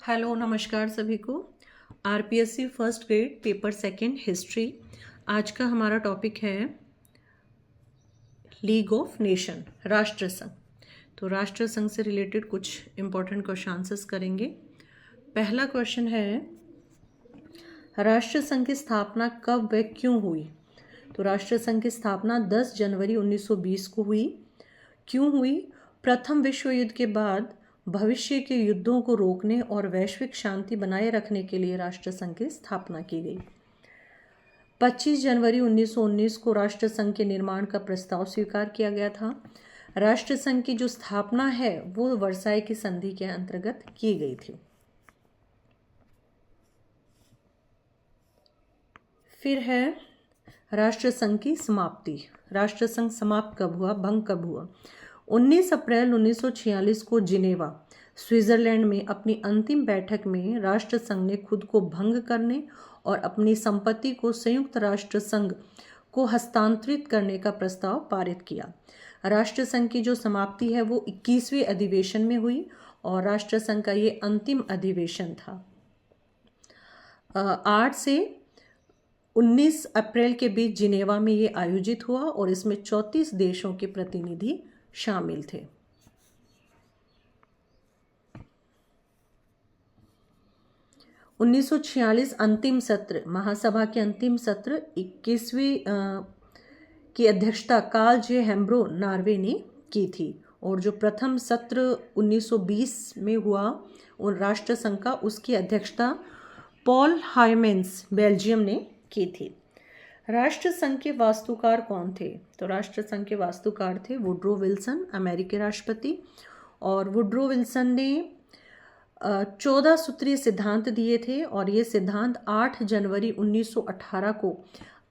Hello नमस्कार सभी को। RPSC first grade paper second history. आज का हमारा टॉपिक है लीग ऑफ नेशन, राष्ट्र संघ। तो राष्ट्र संघ से रिलेटेड कुछ इंपॉर्टेंट क्वेश्चन आंसर्स करेंगे। पहला क्वेश्चन है, राष्ट्र संघ की स्थापना कब व क्यों हुई? तो राष्ट्र संघ की स्थापना 10 जनवरी 1920 को हुई। क्यों हुई? प्रथम विश्व युद्ध के बाद भविष्य के युद्धों को रोकने और वैश्विक शांति बनाए रखने के लिए राष्ट्र संघ की स्थापना की गई। 25 जनवरी 1919 को राष्ट्र संघ के निर्माण का प्रस्ताव स्वीकार किया गया था। राष्ट्र संघ की जो स्थापना है वो वर्साई की संधि के अंतर्गत की गई थी। फिर है राष्ट्र संघ की समाप्ति। राष्ट्र संघ समाप्त कब हुआ, भंग कब हुआ? 19 अप्रैल 1946 को जिनेवा, स्विट्जरलैंड में अपनी अंतिम बैठक में राष्ट्र संघ ने खुद को भंग करने और अपनी संपत्ति को संयुक्त राष्ट्र संघ को हस्तांतरित करने का प्रस्ताव पारित किया। राष्ट्र संघ की जो समाप्ति है वो 21वें अधिवेशन में हुई और राष्ट्र संघ का ये अंतिम अधिवेशन था। 8 से 19 अप्रैल के बीच जिनेवा में ये आयोजित हुआ और इसमें 34 देशों के प्रतिनिधि शामिल थे। उन्नीस अंतिम सत्र, महासभा के अंतिम सत्र 21वीं की अध्यक्षता कार्ल जे हेम्ब्रो नॉर्वे ने की थी और जो प्रथम सत्र 1920 में हुआ और राष्ट्र संघ का, उसकी अध्यक्षता पॉल हायमेंस बेल्जियम ने की थी। राष्ट्र संघ के वास्तुकार कौन थे? तो राष्ट्र संघ के वास्तुकार थे वुड्रो विल्सन, अमेरिकी राष्ट्रपति। और वुड्रो विल्सन ने 14 सूत्रीय सिद्धांत दिए थे और ये सिद्धांत 8 जनवरी 1918 को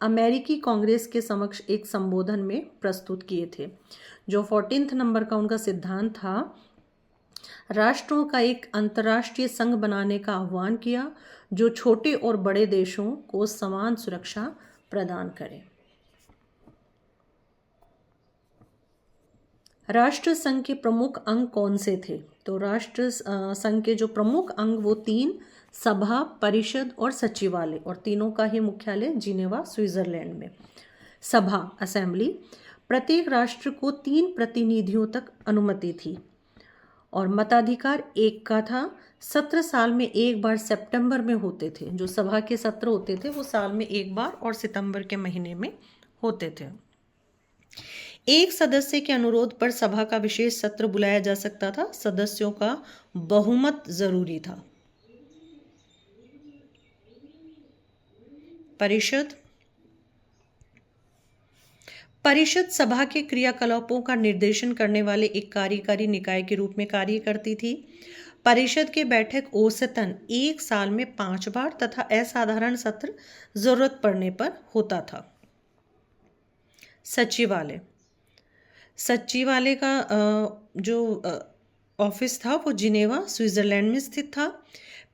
अमेरिकी कांग्रेस के समक्ष एक संबोधन में प्रस्तुत किए थे। जो 14 नंबर का उनका सिद्धांत था, राष्ट्रों का एक अंतर्राष्ट्रीय संघ बनाने का आह्वान किया जो छोटे और बड़े देशों को समान सुरक्षा प्रदान करे। राष्ट्र संघ के प्रमुख अंग कौन से थे? तो राष्ट्र संघ के जो प्रमुख अंग वो 3, सभा, परिषद और सचिवालय, और तीनों का ही मुख्यालय जिनेवा, स्विट्जरलैंड में। सभा, असेंबली, प्रत्येक राष्ट्र को 3 प्रतिनिधियों तक अनुमति थी और मताधिकार 1 का था। सत्र साल में एक बार सितंबर में होते थे। जो सभा के सत्र होते थे वो साल में एक बार और सितंबर के महीने में होते थे। एक सदस्य के अनुरोध पर सभा का विशेष सत्र बुलाया जा सकता था। सदस्यों का बहुमत जरूरी था। परिषद, परिषद सभा के क्रियाकलापों का निर्देशन करने वाले एक कार्यकारी निकाय के रूप में कार्य करती थी। परिषद की बैठक औसतन 1 साल में 5 बार तथा असाधारण सत्र जरूरत पड़ने पर होता था। सचिवालय, सचिवालय का जो ऑफिस था वो जिनेवा, स्विट्जरलैंड में स्थित था,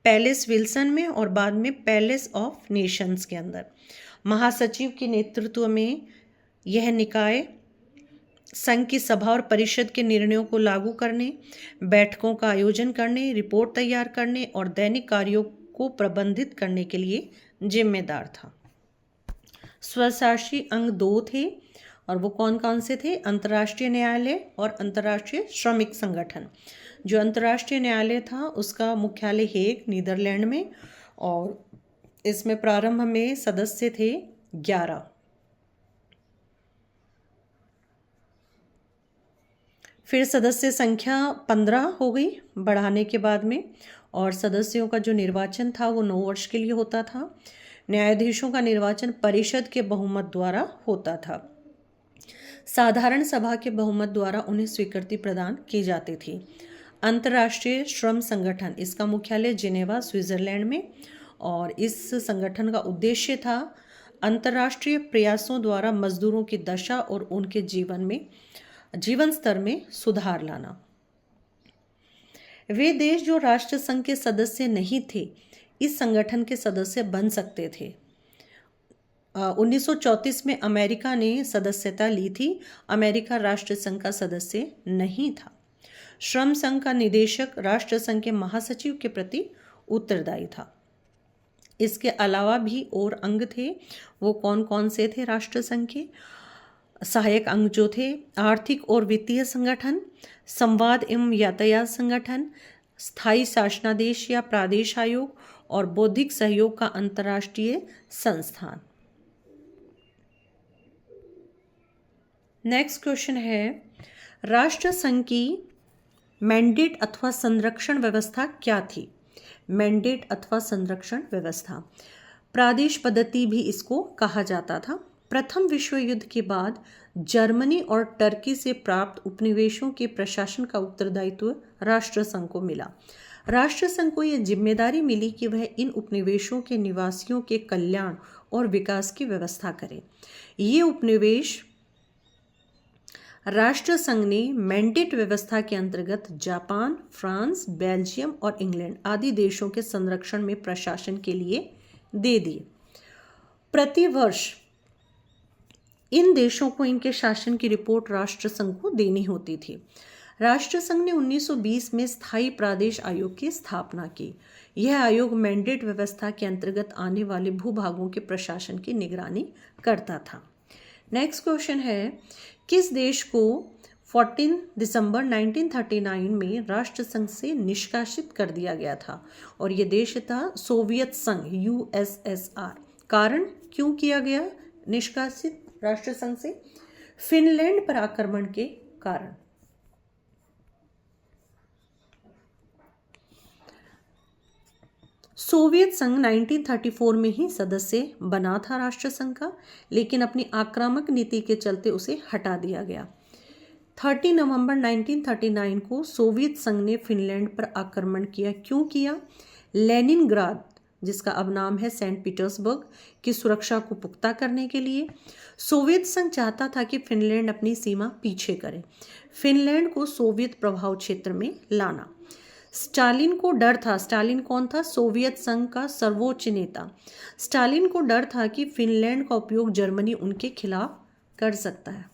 पैलेस विल्सन में और बाद में पैलेस ऑफ नेशंस के अंदर। महासचिव के नेतृत्व में यह निकाय संघ की सभा और परिषद के निर्णयों को लागू करने, बैठकों का आयोजन करने, रिपोर्ट तैयार करने और दैनिक कार्यों को प्रबंधित करने के लिए जिम्मेदार था। स्वशासी अंग 2 थे और वो कौन कौन से थे? अंतर्राष्ट्रीय न्यायालय और अंतर्राष्ट्रीय श्रमिक संगठन। जो अंतर्राष्ट्रीय न्यायालय था उसका मुख्यालय हेग, नीदरलैंड में, और इसमें प्रारंभ में सदस्य थे 11। फिर सदस्य संख्या 15 हो गई बढ़ाने के बाद में, और सदस्यों का जो निर्वाचन था वो 9 वर्ष के लिए होता था। न्यायाधीशों का निर्वाचन परिषद के बहुमत द्वारा होता था। साधारण सभा के बहुमत द्वारा उन्हें स्वीकृति प्रदान की जाती थी। अंतर्राष्ट्रीय श्रम संगठन, इसका मुख्यालय जिनेवा, स्विट्जरलैंड में, और इस संगठन का उद्देश्य था अंतर्राष्ट्रीय प्रयासों द्वारा मजदूरों की दशा और उनके जीवन स्तर में सुधार लाना। वे देश जो राष्ट्र संघ के सदस्य नहीं थे इस संगठन के सदस्य बन सकते थे। 1934 में अमेरिका ने सदस्यता ली थी। अमेरिका राष्ट्र संघ का सदस्य नहीं था। श्रम संघ का निदेशक राष्ट्र संघ के महासचिव के प्रति उत्तरदायी था। इसके अलावा भी और अंग थे, वो कौन कौन से थे राष्ट्र संघ के? सहायक अंग जो थे, आर्थिक और वित्तीय संगठन, संवाद एवं यातायात संगठन, स्थायी शासनादेश या प्रादेश आयोग और बौद्धिक सहयोग का अंतर्राष्ट्रीय संस्थान। नेक्स्ट क्वेश्चन है, राष्ट्र संघ की मैंडेट अथवा संरक्षण व्यवस्था क्या थी? मैंडेट अथवा संरक्षण व्यवस्था, प्रादेश पद्धति भी इसको कहा जाता था। प्रथम विश्व युद्ध के बाद जर्मनी और टर्की से प्राप्त उपनिवेशों के प्रशासन का उत्तरदायित्व राष्ट्र संघ को मिला। राष्ट्र संघ को यह जिम्मेदारी मिली कि वह इन उपनिवेशों के निवासियों के कल्याण और विकास की व्यवस्था करे। ये उपनिवेश राष्ट्र संघ ने मैंडेट व्यवस्था के अंतर्गत जापान, फ्रांस, बेल्जियम और इंग्लैंड आदि देशों के संरक्षण में प्रशासन के लिए दे दिए। प्रतिवर्ष इन देशों को इनके शासन की रिपोर्ट राष्ट्र संघ को देनी होती थी। राष्ट्र संघ ने 1920 में स्थायी प्रादेश आयोग की स्थापना की। यह आयोग मैंडेट व्यवस्था के अंतर्गत आने वाले भूभागों के प्रशासन की निगरानी करता था। नेक्स्ट क्वेश्चन है, किस देश को 14 दिसंबर 1939 में राष्ट्र संघ से निष्कासित कर दिया गया था? और यह देश था सोवियत संघ, USSR। कारण क्यों किया गया निष्कासित राष्ट्र संघ से? फिनलैंड पर आक्रमण के कारण। सोवियत संघ 1934 में ही सदस्य बना था राष्ट्र संघ का, लेकिन अपनी आक्रामक नीति के चलते उसे हटा दिया गया। 30 नवंबर 1939 को सोवियत संघ ने फिनलैंड पर आक्रमण किया। क्यों किया? लेनिनग्राद, जिसका अब नाम है सेंट पीटर्सबर्ग, की सुरक्षा को पुख्ता करने के लिए। सोवियत संघ चाहता था कि फिनलैंड अपनी सीमा पीछे करे, फिनलैंड को सोवियत प्रभाव क्षेत्र में लाना। स्टालिन को डर था, स्टालिन कौन था? सोवियत संघ का सर्वोच्च नेता। स्टालिन को डर था कि फिनलैंड का उपयोग जर्मनी उनके खिलाफ कर सकता है।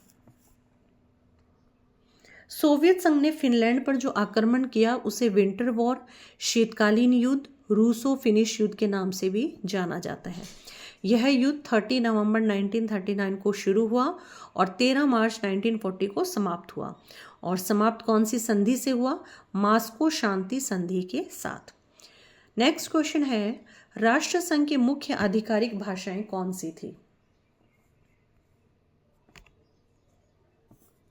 सोवियत संघ ने फिनलैंड पर जो आक्रमण किया उसे विंटर वॉर, शीतकालीन युद्ध, रूसो फिनिश युद्ध के नाम से भी जाना जाता है। यह युद्ध 30 नवंबर 1939 को शुरू हुआ और 13 मार्च 1940 को समाप्त हुआ। और समाप्त कौन सी संधि से हुआ? मास्को शांति संधि के साथ। नेक्स्ट क्वेश्चन है, राष्ट्र संघ की मुख्य आधिकारिक भाषाएं कौन सी थी?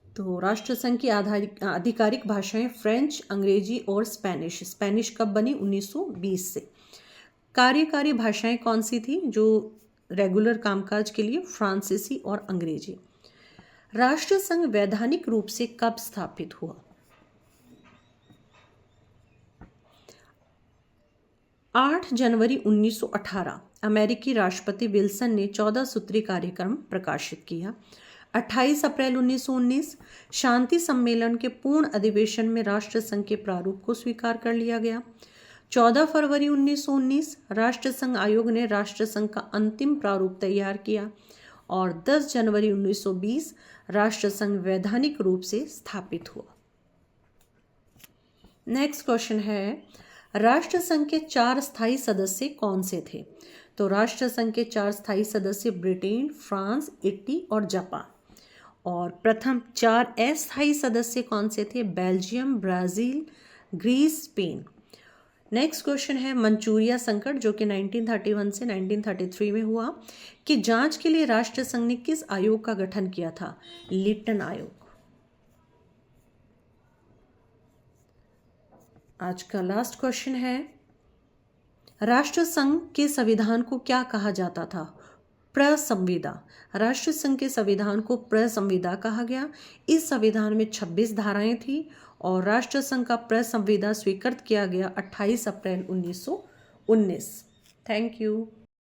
तो राष्ट्र संघ की आधिकारिक भाषाएं फ्रेंच, अंग्रेजी और स्पेनिश। स्पेनिश कब बनी? 1920 से। कार्यकारी भाषाएं कौन सी थी जो रेगुलर कामकाज के लिए? फ्रांसीसी और अंग्रेजी। राष्ट्र संघ वैधानिक रूप से कब स्थापित हुआ? 8 जनवरी 1918 अमेरिकी राष्ट्रपति विल्सन ने 14 सूत्री कार्यक्रम प्रकाशित किया। 28 अप्रैल 1919 शांति सम्मेलन के पूर्ण अधिवेशन में राष्ट्र संघ के प्रारूप को स्वीकार कर लिया गया। 14 फरवरी 1919 राष्ट्र संघ आयोग ने राष्ट्र संघ का अंतिम प्रारूप तैयार किया और 10 जनवरी 1920 राष्ट्र संघ वैधानिक रूप से स्थापित हुआ। नेक्स्ट क्वेश्चन है, राष्ट्र संघ के 4 स्थायी सदस्य कौन से थे? तो राष्ट्र संघ के 4 स्थायी सदस्य ब्रिटेन, फ्रांस, इटली और जापान। और प्रथम 4 अस्थायी सदस्य कौन से थे? Belgium, Brazil, Greece, Spain. Next question है, मंचूरिया संकट जो कि 1931 से 1933 में हुआ, कि जांच के लिए राष्ट्र संघ ने किस आयोग का गठन किया था? लिप्टन आयोग। आज का लास्ट क्वेश्चन है, राष्ट्र संघ के संविधान को क्या कहा जाता था? प्रसंविदा। राष्ट्र संघ के संविधान को प्रसंविदा कहा गया। इस संविधान में 26 धाराएं थी और राष्ट्र संघ का प्रसंविदा स्वीकृत किया गया 28 अप्रैल 1919। Thank you.